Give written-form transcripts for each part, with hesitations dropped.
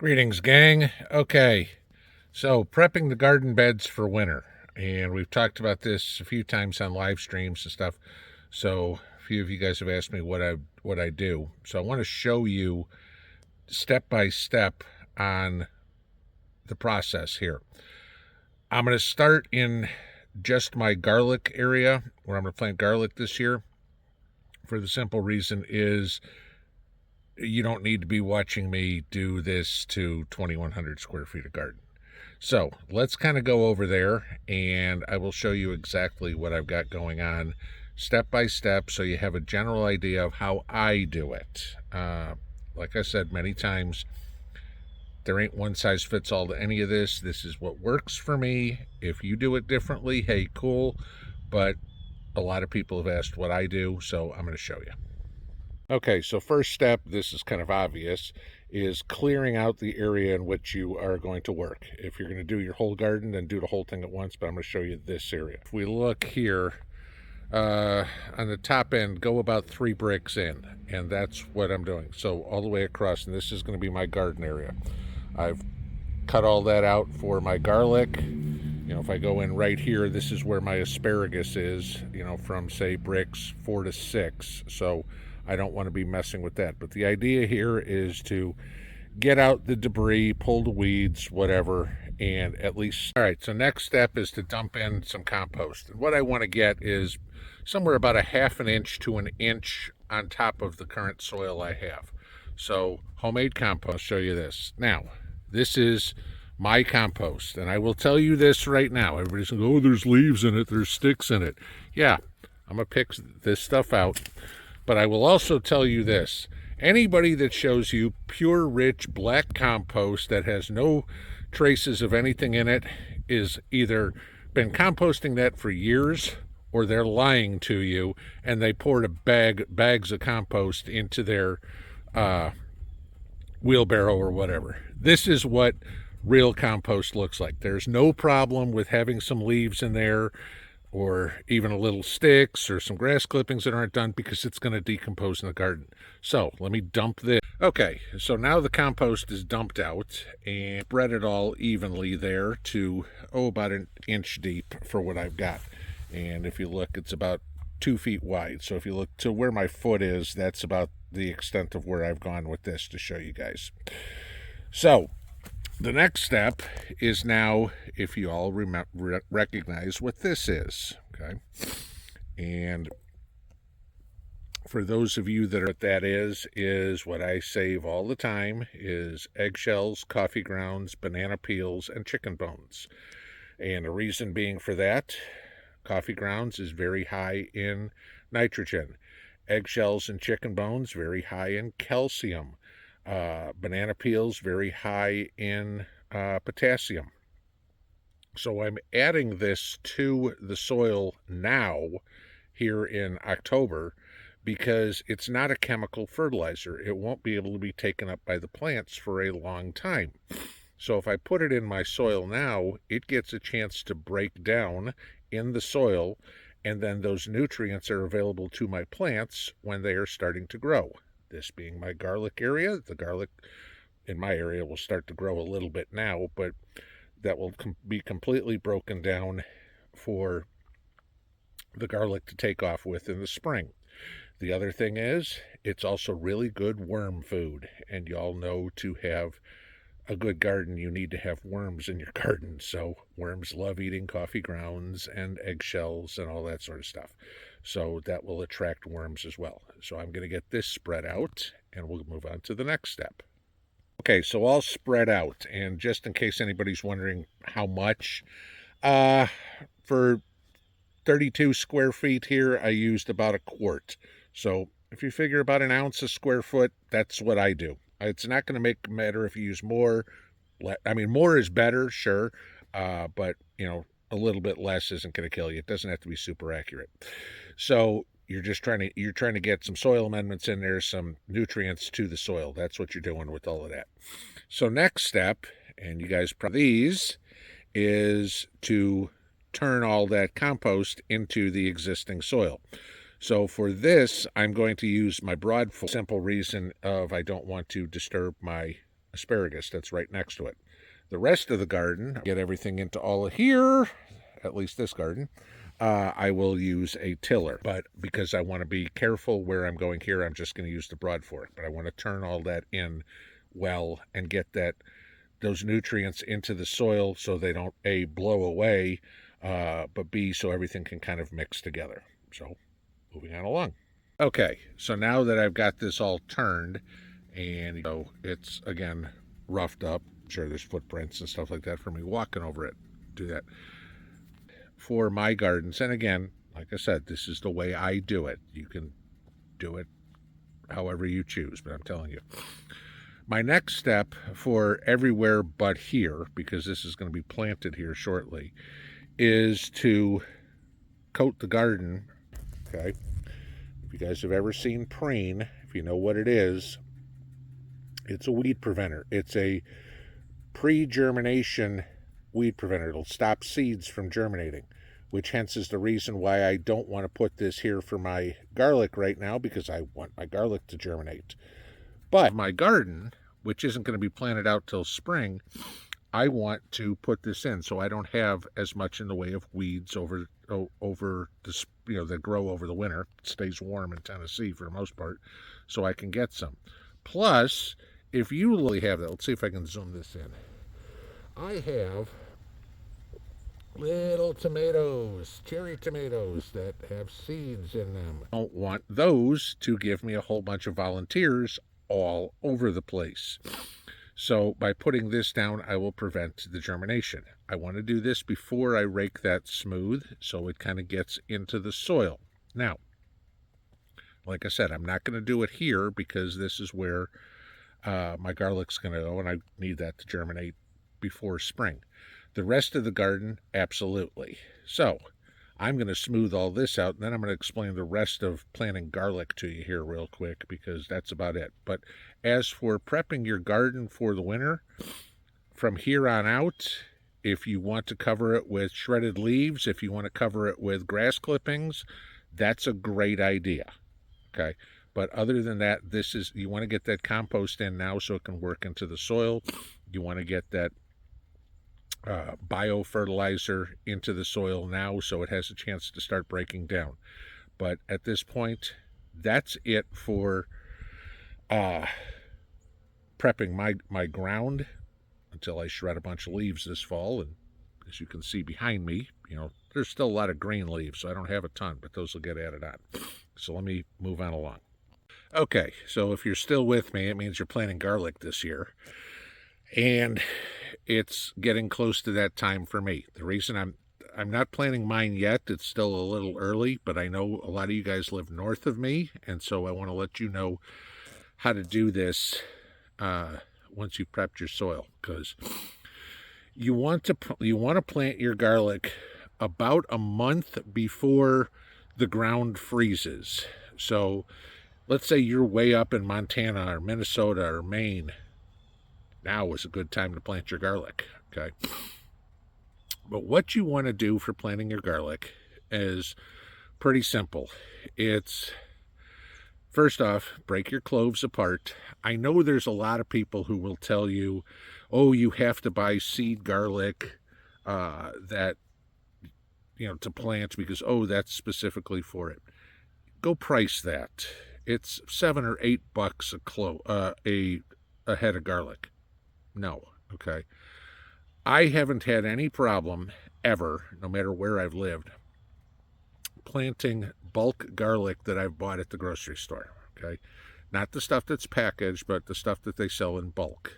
Greetings, gang. Okay, so prepping the garden beds for winter, and we've talked about this a few times on live streams and stuff. So a few of you guys have asked me what I do. So I want to show you step by step on the process here. I'm going to start in just my garlic area where I'm going to plant garlic this year. For the simple reason is you don't need to be watching me do this to 2,100 square feet of garden. So let's kind of go over there and I will show you exactly what I've got going on step by step so you have a general idea of how I do it. Like I said many times, there ain't one size fits all to any of this. This is what works for me. If you do it differently, hey, cool. But a lot of people have asked what I do, so I'm going to show you. Okay, so first step, this is kind of obvious, is clearing out the area in which you are going to work. If you're going to do your whole garden, then do the whole thing at once, but I'm going to show you this area. If we look here, on the top end, go about 3 bricks in, and that's what I'm doing. So all the way across, and this is going to be my garden area. I've cut all that out for my garlic. You know, if I go in right here, this is where my asparagus is, you know, from say bricks 4 to 6. So I don't want to be messing with that. But the idea here is to get out the debris, pull the weeds, whatever, and at least... All right, so next step is to dump in some compost. And what I want to get is somewhere about a 1/2 inch to an inch on top of the current soil I have. So homemade compost, I'll show you this. Now, this is my compost, and I will tell you this right now. Everybody's going, oh, there's leaves in it, there's sticks in it. Yeah, I'm going to pick this stuff out. But I will also tell you this. Anybody that shows you pure, rich, black compost that has no traces of anything in it is either been composting that for years or they're lying to you and they poured bags of compost into their wheelbarrow or whatever. This is what real compost looks like. There's no problem with having some leaves in there or even a little sticks or some grass clippings that aren't done because it's going to decompose in the garden. So let me dump this. Okay, so now the compost is dumped out and spread it all evenly there to, about an inch deep for what I've got. And if you look, it's about 2 feet wide. So if you look to where my foot is, that's about the extent of where I've gone with this to show you guys. So the next step is now, if you all recognize what this is, okay? And for those of you that are what that is what I save all the time is eggshells, coffee grounds, banana peels, and chicken bones. And the reason being for that, coffee grounds is very high in nitrogen. Eggshells and chicken bones, very high in calcium. Banana peels, very high in potassium. So I'm adding this to the soil now, here in October, because it's not a chemical fertilizer. It won't be able to be taken up by the plants for a long time. So if I put it in my soil now, it gets a chance to break down in the soil, and then those nutrients are available to my plants when they are starting to grow. This being my garlic area, the garlic in my area will start to grow a little bit now, but that will be completely broken down for the garlic to take off with in the spring. The other thing is, it's also really good worm food, and y'all know to have a good garden, you need to have worms in your garden. So worms love eating coffee grounds and eggshells and all that sort of stuff. So that will attract worms as well. So I'm going to get this spread out and we'll move on to the next step. Okay, so all spread out. And just in case anybody's wondering how much, for 32 square feet here, I used about 1/4. So if you figure about 1 ounce a square foot, that's what I do. It's not going to matter if you use more. I mean, more is better, sure, but you know, a little bit less isn't going to kill you. It doesn't have to be super accurate. So you're trying to get some soil amendments in there, some nutrients to the soil. That's what you're doing with all of that. So next step, and you guys probably these, is to turn all that compost into the existing soil. So for this, I'm going to use my broad, simple reason of I don't want to disturb my asparagus that's right next to it. The rest of the garden, get everything into all of here, at least this garden, I will use a tiller. But because I want to be careful where I'm going here, I'm just going to use the broad fork. But I want to turn all that in well and get those nutrients into the soil so they don't, A, blow away, but B, so everything can kind of mix together. So, moving on along. Okay, so now that I've got this all turned, and it's, again, roughed up, I'm sure there's footprints and stuff like that for me walking over it. Do that. For my gardens, and again, like I said, this is the way I do it. You can do it however you choose, but I'm telling you. My next step for everywhere but here, because this is going to be planted here shortly, is to coat the garden. Okay, if you guys have ever seen Preen, if you know what it is, it's a weed preventer. It's a pre-germination weed preventer. It'll stop seeds from germinating, which hence is the reason why I don't want to put this here for my garlic right now, because I want my garlic to germinate. But my garden, which isn't going to be planted out till spring, I want to put this in so I don't have as much in the way of weeds over this, that grow over the winter. It stays warm in Tennessee for the most part, so I can get some. Plus, if you really have that, let's see if I can zoom this in. I have little tomatoes, cherry tomatoes that have seeds in them. I don't want those to give me a whole bunch of volunteers all over the place. So by putting this down, I will prevent the germination. I want to do this before I rake that smooth so it kind of gets into the soil. Now, like I said, I'm not going to do it here because this is where my garlic's going to go, and I need that to germinate before spring. The rest of the garden, absolutely. So I'm going to smooth all this out, and then I'm going to explain the rest of planting garlic to you here real quick, because that's about it. But as for prepping your garden for the winter, from here on out, if you want to cover it with shredded leaves, if you want to cover it with grass clippings, that's a great idea. Okay, but other than that, you want to get that compost in now so it can work into the soil. You want to get that biofertilizer into the soil now so it has a chance to start breaking down. But at this point, that's it for prepping my ground until I shred a bunch of leaves this fall. And as you can see behind me, there's still a lot of green leaves, so I don't have a ton, but those will get added on. So let me move on along. Okay, so if you're still with me, it means you're planting garlic this year. And it's getting close to that time for me. The reason I'm not planting mine yet, it's still a little early, but I know a lot of you guys live north of me, and so I want to let you know how to do this once you've prepped your soil, because you want to plant your garlic about a month before the ground freezes. So let's say you're way up in Montana or Minnesota or Maine. Now is a good time to plant your garlic, okay? But what you want to do for planting your garlic is pretty simple. It's, first off, break your cloves apart. I know there's a lot of people who will tell you, oh, you have to buy seed garlic to plant because, oh, that's specifically for it. Go price that. It's $7 or $8 a head of garlic. No, okay. I haven't had any problem ever, no matter where I've lived, planting bulk garlic that I've bought at the grocery store, okay? Not the stuff that's packaged, but the stuff that they sell in bulk.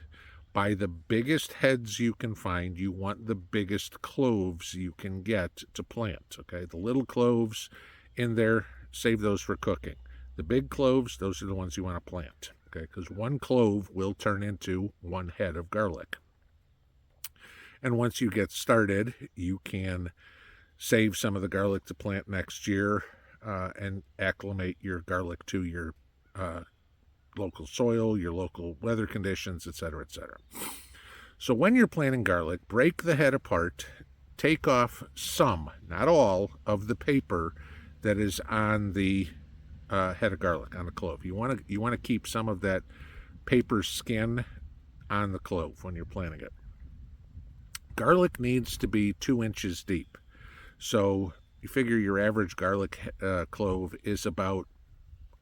Buy the biggest heads you can find. You want the biggest cloves you can get to plant, okay? The little cloves in there, save those for cooking. The big cloves, those are the ones you want to plant. Okay, because one clove will turn into one head of garlic. And once you get started, you can save some of the garlic to plant next year and acclimate your garlic to your local soil, your local weather conditions, etc., etc. So when you're planting garlic, break the head apart, take off some, not all, of the paper that is on the head of garlic, on the clove. You want to keep some of that paper skin on the clove when you're planting it. Garlic needs to be 2 inches deep. So you figure your average garlic clove is about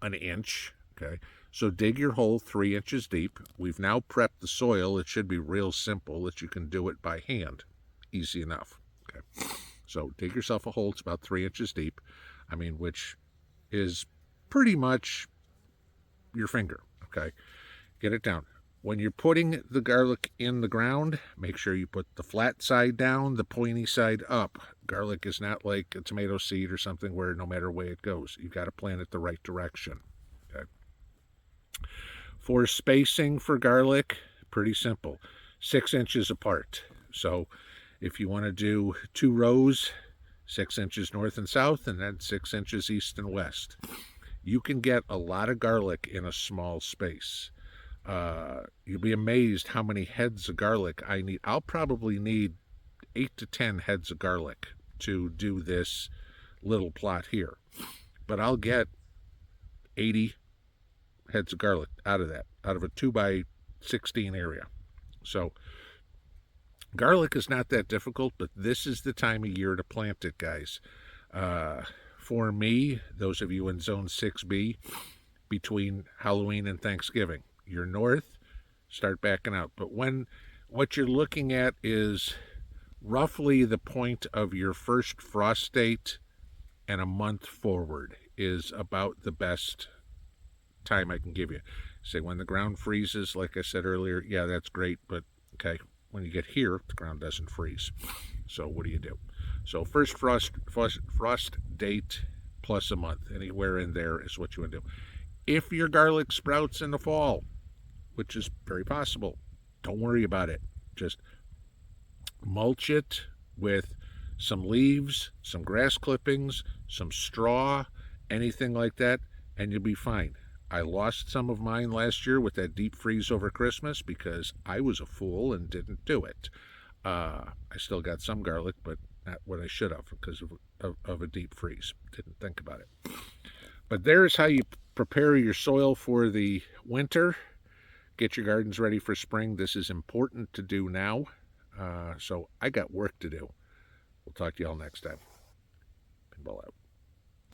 an inch. Okay. So dig your hole 3 inches deep. We've now prepped the soil. It should be real simple that you can do it by hand. Easy enough. Okay. So dig yourself a hole. It's about 3 inches deep. Which is pretty much your finger. Okay. Get it down. When you're putting the garlic in the ground, make sure you put the flat side down, the pointy side up. Garlic is not like a tomato seed or something where no matter where it goes, you've got to plant it the right direction. Okay. For spacing for garlic, pretty simple. 6 inches apart. So if you want to do 2 rows, 6 inches north and south, and then 6 inches east and west, you can get a lot of garlic in a small space. You'll be amazed how many heads of garlic I need. I'll probably need 8 to 10 heads of garlic to do this little plot here. But I'll get 80 heads of garlic out of that, out of a 2 by 16 area. So garlic is not that difficult, but this is the time of year to plant it, guys. For me, those of you in Zone 6B, between Halloween and Thanksgiving, you're north, start backing out. But what you're looking at is roughly the point of your first frost date and a month forward is about the best time I can give you. Say when the ground freezes, like I said earlier, yeah, that's great, but okay, when you get here, the ground doesn't freeze. So what do you do? So first frost date plus a month, anywhere in there is what you want to do. If your garlic sprouts in the fall, which is very possible, don't worry about it. Just mulch it with some leaves, some grass clippings, some straw, anything like that, and you'll be fine. I lost some of mine last year with that deep freeze over Christmas because I was a fool and didn't do it. I still got some garlic, but not what I should have because of a deep freeze. Didn't think about it. But there's how you prepare your soil for the winter. Get your gardens ready for spring. This is important to do now. So I got work to do. We'll talk to y'all next time. Pinball out.